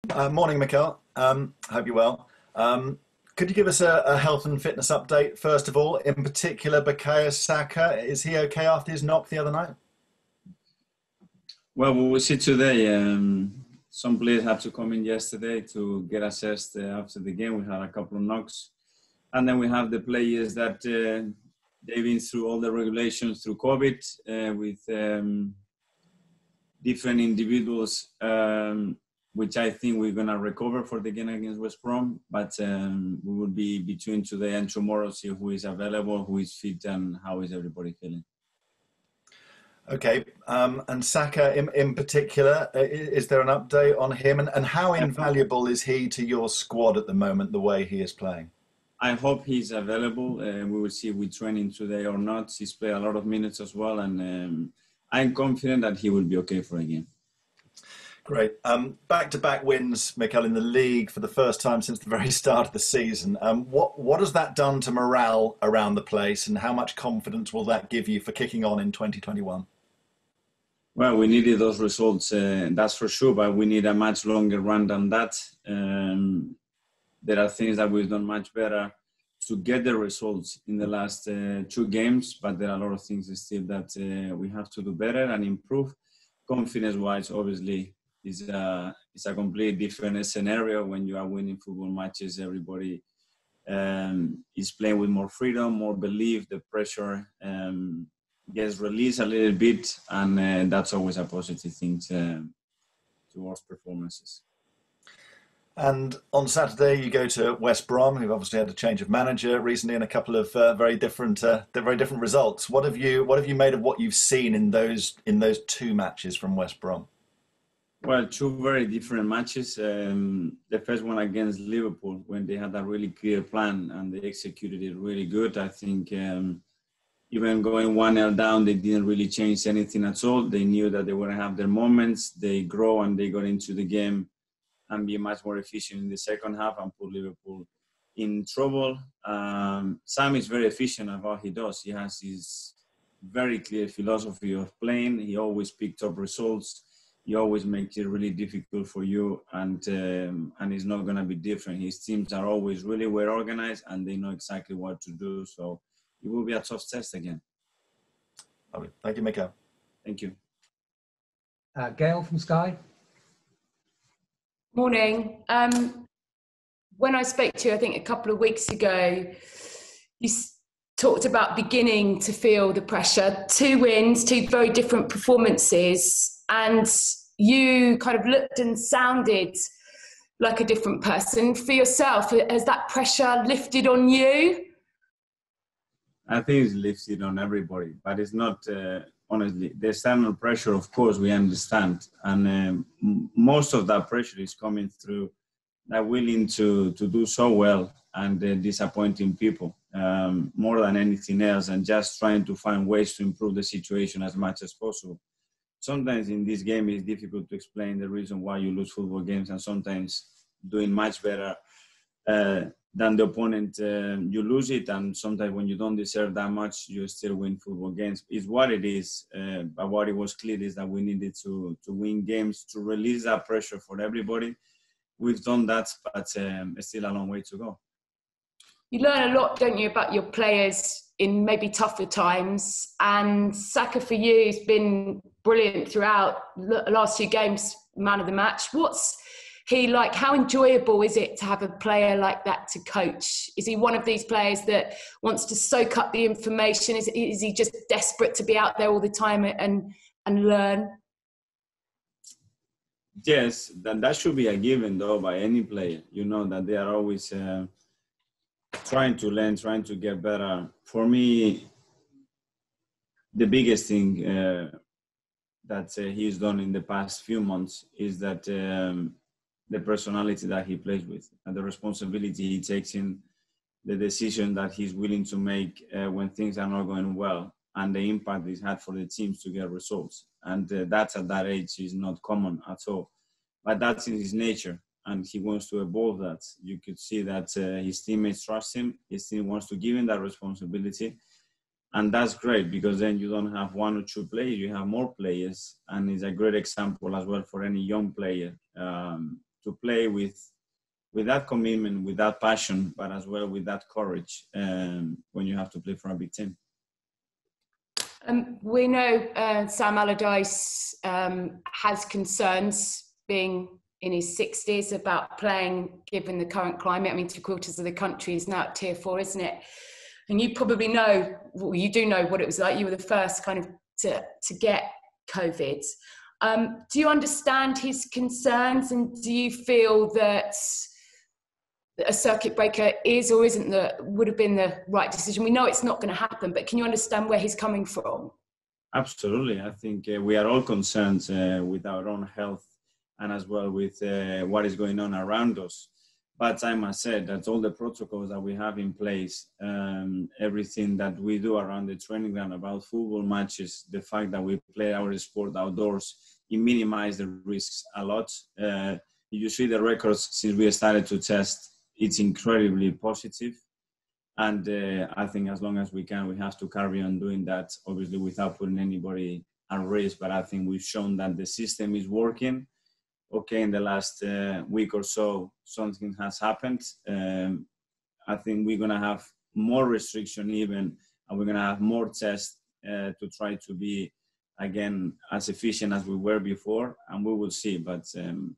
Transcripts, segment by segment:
Morning, Mikel. Hope you're well. Could you give us a health and fitness update, first of all? In particular, Bukayo Saka, is he okay after his knock the other night? Well, we will see today. Some players had to come in yesterday to get assessed after the game. We had a couple of knocks. And then we have the players that they've been through all the regulations through COVID with different individuals, which I think we're going to recover for the game against West Brom. But we will be between today and tomorrow, see who is available, who is fit, and how is everybody feeling. Okay, and Saka in particular, is there an update on him? And how invaluable is he to your squad at the moment, the way he is playing? I hope he's available. We will see if we training today or not. He's played a lot of minutes as well, and I'm confident that he will be okay for a game. Great. Back-to-back wins, Mikel, in the league for the first time since the very start of the season. What has that done to morale around the place, and how much confidence will that give you for kicking on in 2021? Well, we needed those results, that's for sure, but we need a much longer run than that. There are things that we've done much better to get the results in the last 2 games, but there are a lot of things still that we have to do better and improve. Confidence-wise, obviously, it's a completely different scenario when you are winning football matches. Everybody is playing with more freedom, more belief. The pressure gets released a little bit, and that's always a positive thing towards performances. And on Saturday, you go to West Brom, who've obviously had a change of manager recently and a couple of very different results. What have you made of what you've seen in those 2 matches from West Brom? Well, 2 very different matches. The first one against Liverpool, when they had a really clear plan and they executed it really good. I think even going 1-0 down, they didn't really change anything at all. They knew that they were going to have their moments. They grow and they got into the game and be much more efficient in the second half and put Liverpool in trouble. Sam is very efficient at what he does. He has his very clear philosophy of playing. He always picked up results. He always makes it really difficult for you, and it's not going to be different. His teams are always really well organized, and they know exactly what to do. So it will be a tough test again. Okay. Thank you, Mikel. Thank you. Gail from Sky. Morning. When I spoke to you, I think a couple of weeks ago, you talked about beginning to feel the pressure. 2 wins, 2 very different performances, and you kind of looked and sounded like a different person. For yourself, has that pressure lifted on you? I think it's lifted on everybody, but it's not... honestly, the external pressure, of course, we understand. And most of that pressure is coming through that willing to do so well and disappointing people more than anything else, and just trying to find ways to improve the situation as much as possible. Sometimes in this game, it's difficult to explain the reason why you lose football games, and sometimes doing much better than the opponent, you lose it, and sometimes when you don't deserve that much, you still win football games. It's what it is, but what it was clear is that we needed to win games to release that pressure for everybody. We've done that, but it's still a long way to go. You learn a lot, don't you, about your players in maybe tougher times, and Saka for you has been brilliant throughout the last 2 games, man of the match. What's he like? How enjoyable is it to have a player like that to coach? Is he one of these players that wants to soak up the information? Is he just desperate to be out there all the time and learn? Yes, that should be a given, though, by any player. You know that they are always trying to learn, trying to get better. For me, the biggest thing that he's done in the past few months is that the personality that he plays with and the responsibility he takes in the decision that he's willing to make when things are not going well, and the impact he's had for the teams to get results. And that's at that age is not common at all. But that's in his nature, and he wants to evolve that. You could see that his teammates trust him. His team wants to give him that responsibility. And that's great, because then you don't have 1 or 2 players, you have more players. And it's a great example as well for any young player. play with that commitment, with that passion, but as well with that courage when you have to play for a big team. We know Sam Allardyce has concerns, being in his 60s, about playing given the current climate. I mean, 3/4 of the country is now at tier 4, isn't it? And you probably know, well, you do know what it was like. You were the first kind of to get COVID. Do you understand his concerns, and do you feel that a circuit breaker is or would have been the right decision? We know it's not going to happen, but can you understand where he's coming from? Absolutely. I think we are all concerned with our own health and as well with what is going on around us. But I must say that all the protocols that we have in place, everything that we do around the training ground about football matches, the fact that we play our sport outdoors, it minimizes the risks a lot. You see the records since we started to test, it's incredibly positive. And I think as long as we can, we have to carry on doing that, obviously without putting anybody at risk. But I think we've shown that the system is working. Okay, in the last week or so, something has happened. I think we're going to have more restriction even, and we're going to have more tests to try to be, again, as efficient as we were before, and we will see. But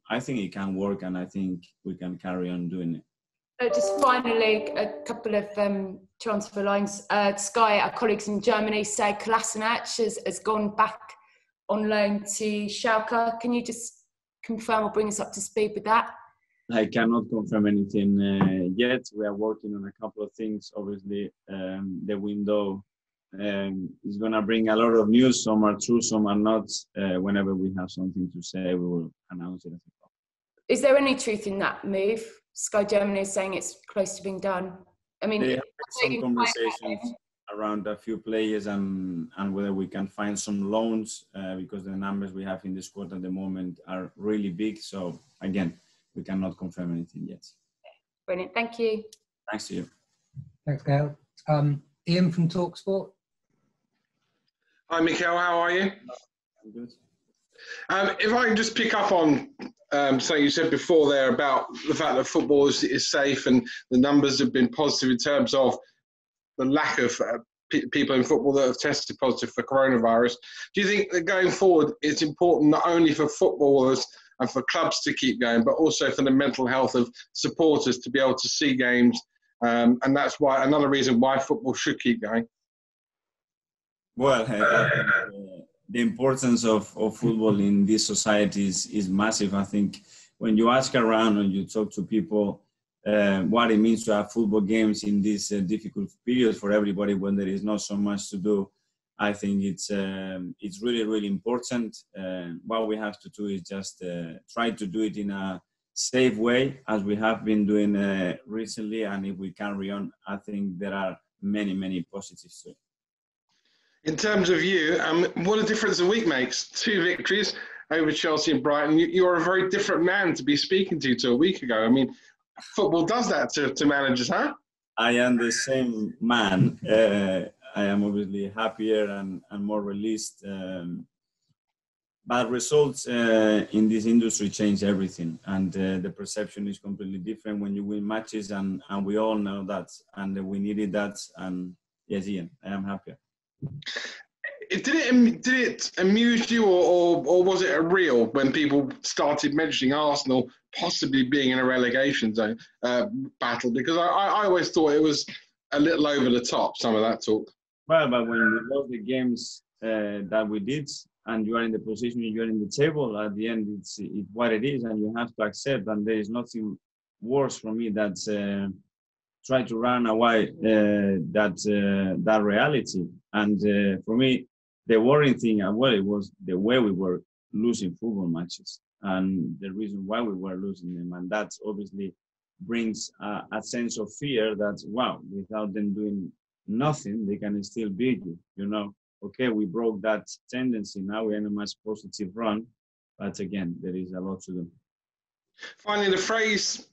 I think it can work, and I think we can carry on doing it. Just finally, a couple of transfer lines. Sky, our colleagues in Germany, say Kolasinac has gone back on loan to Schalke. Can you just confirm or bring us up to speed with that? I cannot confirm anything yet. We are working on a couple of things. Obviously, the window is going to bring a lot of news. Some are true, some are not. Whenever we have something to say, we will announce it. Is there any truth in that move? Sky Germany is saying it's close to being done. I mean, they have some conversations around a few players and whether we can find some loans because the numbers we have in the squad at the moment are really big. So again, we cannot confirm anything yet. Brilliant. Thank you. Thanks to you. Thanks, Gail. Ian from TalkSport. Hi, Mikel. How are you? I'm good. If I can just pick up on something you said before there about the fact that football is safe and the numbers have been positive in terms of the lack of people in football that have tested positive for coronavirus. Do you think that going forward it's important not only for footballers and for clubs to keep going, but also for the mental health of supporters to be able to see games? And that's why another reason why football should keep going. Well, the importance of football in these societies is massive. I think when you ask around and you talk to people what it means to have football games in this difficult period for everybody when there is not so much to do, I think it's really, really important. What we have to do is just try to do it in a safe way, as we have been doing recently. And if we carry on, I think there are many, many positives to it. In terms of you, what a difference a week makes. 2 victories over Chelsea and Brighton. You're a very different man to be speaking to a week ago. I mean, football does that to managers, huh? I am the same man. I am obviously happier and more released. But results in this industry change everything. And the perception is completely different when you win matches. And we all know that. And we needed that. And yes, Ian, I am happier. Did it amuse you or was it a real when people started mentioning Arsenal possibly being in a relegation zone battle? Because I always thought it was a little over the top, some of that talk. Well, but when we lost the games that we did and you are in the position, you are in the table, at the end it's what it is and you have to accept. And there is nothing worse for me than try to run away that reality. And for me, the worrying thing, well, it was the way we were losing football matches and the reason why we were losing them. And that obviously brings a sense of fear that, wow, without them doing nothing, they can still beat you, you know. Okay, we broke that tendency. Now we're in a much positive run. But again, there is a lot to do. Finally, the phrase,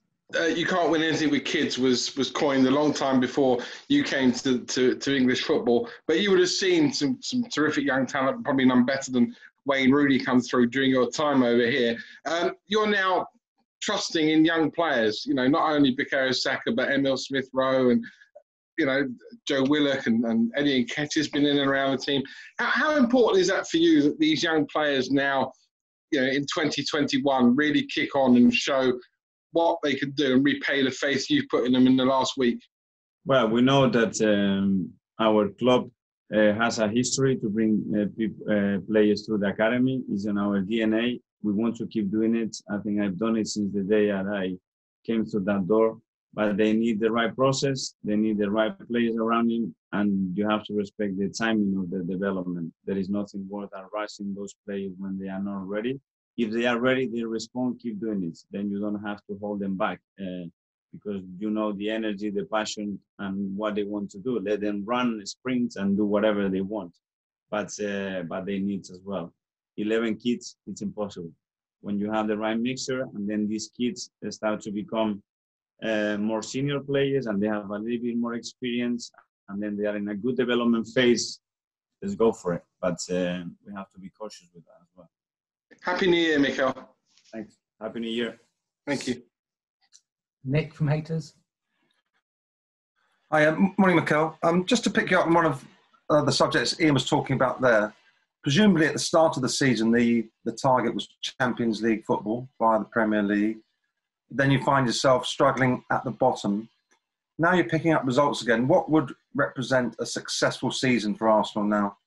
you can't win anything with kids was coined a long time before you came to English football. But you would have seen some terrific young talent, probably none better than Wayne Rooney, come through during your time over here. You're now trusting in young players. You know, not only Bukayo Saka, but Emil Smith-Rowe and, you know, Joe Willock and Eddie Nketiah's been in and around the team. How important is that for you that these young players now, you know, in 2021 really kick on and show what they can do and repay the faith you've put in them in the last week? Well, we know that our club has a history to bring players through the academy. It's in our DNA. We want to keep doing it. I think I've done it since the day that I came through that door. But they need the right process. They need the right players around him, and you have to respect the timing of the development. There is nothing worse than rushing those players when they are not ready. If they are ready, they respond. Keep doing it. Then you don't have to hold them back because you know the energy, the passion, and what they want to do. Let them run, sprint, and do whatever they want. But they need as well. 11 kids, it's impossible. When you have the right mixture, and then these kids start to become more senior players and they have a little bit more experience and then they are in a good development phase, let's go for it. But we have to be cautious with that as well. Happy New Year, Mikel. Thanks. Happy New Year. Thank you. Nick from Haters. Hi, morning, Mikel. Just to pick you up on one of the subjects Ian was talking about there, presumably at the start of the season, the target was Champions League football via the Premier League. Then you find yourself struggling at the bottom. Now you're picking up results again. What would represent a successful season for Arsenal now?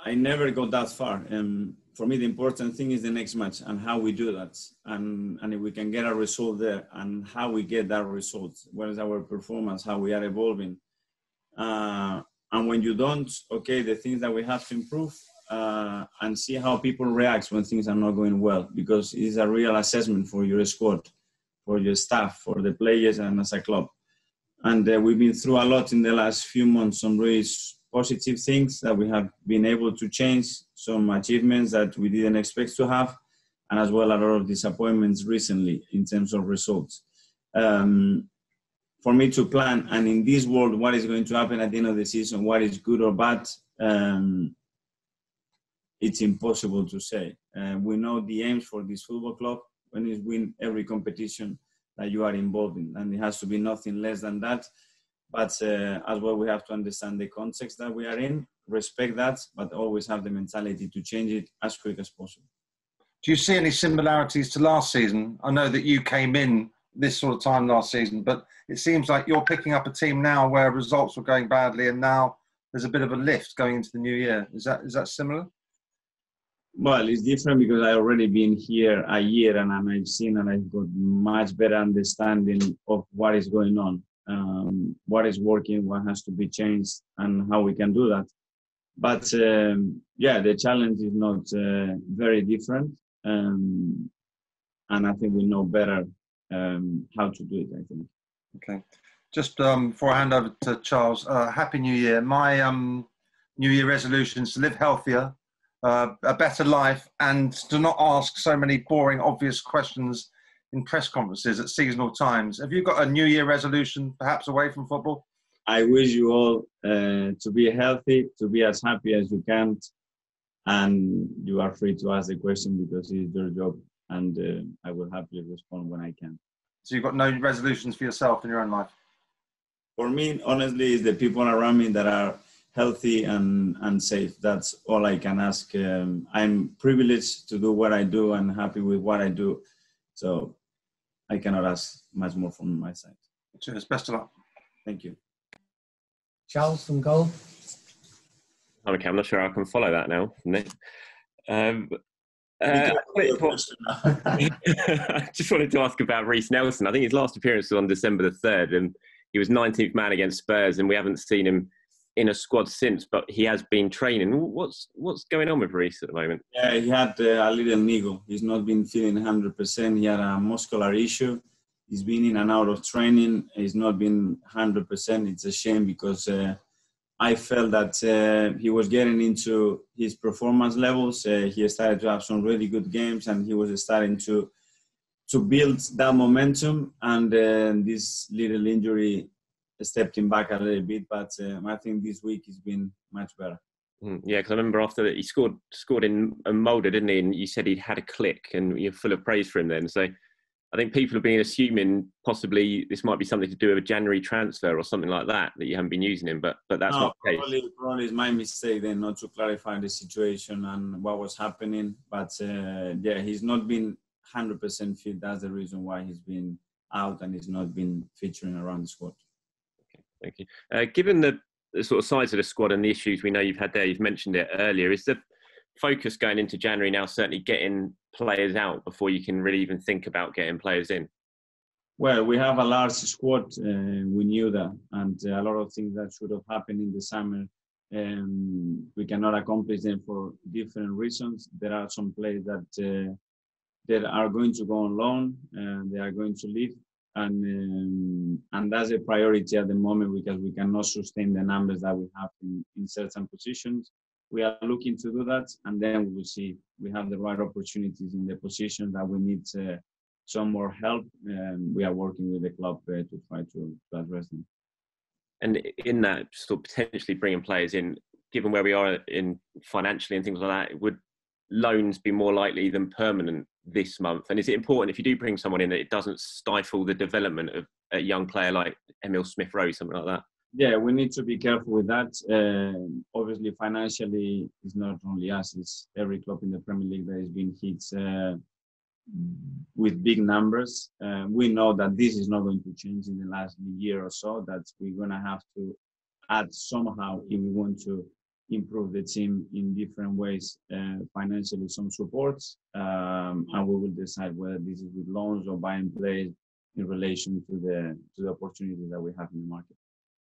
I never got that far. For me, the important thing is the next match and how we do that. And if we can get a result there and how we get that result. What is our performance, how we are evolving. And when you don't, okay, the things that we have to improve, and see how people react when things are not going well, because it is a real assessment for your squad, for your staff, for the players and as a club. And we've been through a lot in the last few months, some really positive things that we have been able to change, some achievements that we didn't expect to have, and as well a lot of disappointments recently in terms of results. For me to plan, and in this world, what is going to happen at the end of the season, what is good or bad, it's impossible to say. We know the aims for this football club when you win every competition that you are involved in, and it has to be nothing less than that. But as well, we have to understand the context that we are in, respect that, but always have the mentality to change it as quick as possible. Do you see any similarities to last season? I know that you came in this sort of time last season, but it seems like you're picking up a team now where results were going badly, and now there's a bit of a lift going into the new year. Is that similar? Well, it's different because I've already been here a year and I've seen and I've got much better understanding of what is going on, what is working, what has to be changed, and how we can do that. But the challenge is not very different, and I think we know better how to do it, I think. Okay. Just before I hand over to Charles, Happy New Year. My New Year resolution is to live healthier, a better life, and to not ask so many boring, obvious questions in press conferences at seasonal times. Have you got a New Year resolution, perhaps away from football? I wish you all to be healthy, to be as happy as you can, and you are free to ask the question because it's your job, and I will happily respond when I can. So you've got no resolutions for yourself in your own life? For me, honestly, it's the people around me that are healthy and safe. That's all I can ask. I'm privileged to do what I do and happy with what I do. So I cannot ask much more from my side. Cheers. Best of luck. Thank you. Charles from goal. Okay, I'm not sure I can follow that now, Nick. I just wanted to ask about Reiss Nelson. I think his last appearance was on December the 3rd, and he was 19th man against Spurs, and we haven't seen him in a squad since, but he has been training. What's going on with Reiss at the moment? Yeah, he had a little niggle. He's not been feeling 100%. He had a muscular issue. He's been in and out of training. He's not been 100%. It's a shame because I felt that he was getting into his performance levels. He started to have some really good games, and he was starting to build that momentum. And this little injury stepped him back a little bit, but I think this week he's been much better. Yeah, because I remember after that he scored in Molde, didn't he? And you said he'd had a click, and you're full of praise for him then. So I think people have been assuming possibly this might be something to do with a January transfer or something like that you haven't been using him, but that's not the case. Probably it's my mistake then not to clarify the situation and what was happening. But yeah, he's not been 100% fit. That's the reason why he's been out and he's not been featuring around the squad. Okay, thank you. Given the sort of size of the squad and the issues we know you've had there, you've mentioned it earlier, is the focus going into January now certainly getting players out before you can really even think about getting players in? Well, we have a large squad. We knew that, and a lot of things that should have happened in the summer, we cannot accomplish them for different reasons. There are some players that are going to go on loan and they are going to leave, and that's a priority at the moment because we cannot sustain the numbers that we have in certain positions. We are looking to do that, and then we will see we have the right opportunities in the position that we need some more help. We are working with the club to try to address them. And in that, sort of potentially bringing players in, given where we are in financially and things like that, would loans be more likely than permanent this month? And is it important if you do bring someone in that it doesn't stifle the development of a young player like Emile Smith-Rowe, something like that? Yeah, we need to be careful with that. Obviously, financially, it's not only us, it's every club in the Premier League that has been hit with big numbers. We know that this is not going to change in the last year or so, that we're going to have to add somehow if we want to improve the team in different ways, financially some support, and we will decide whether this is with loans or buying players in relation to the opportunities that we have in the market.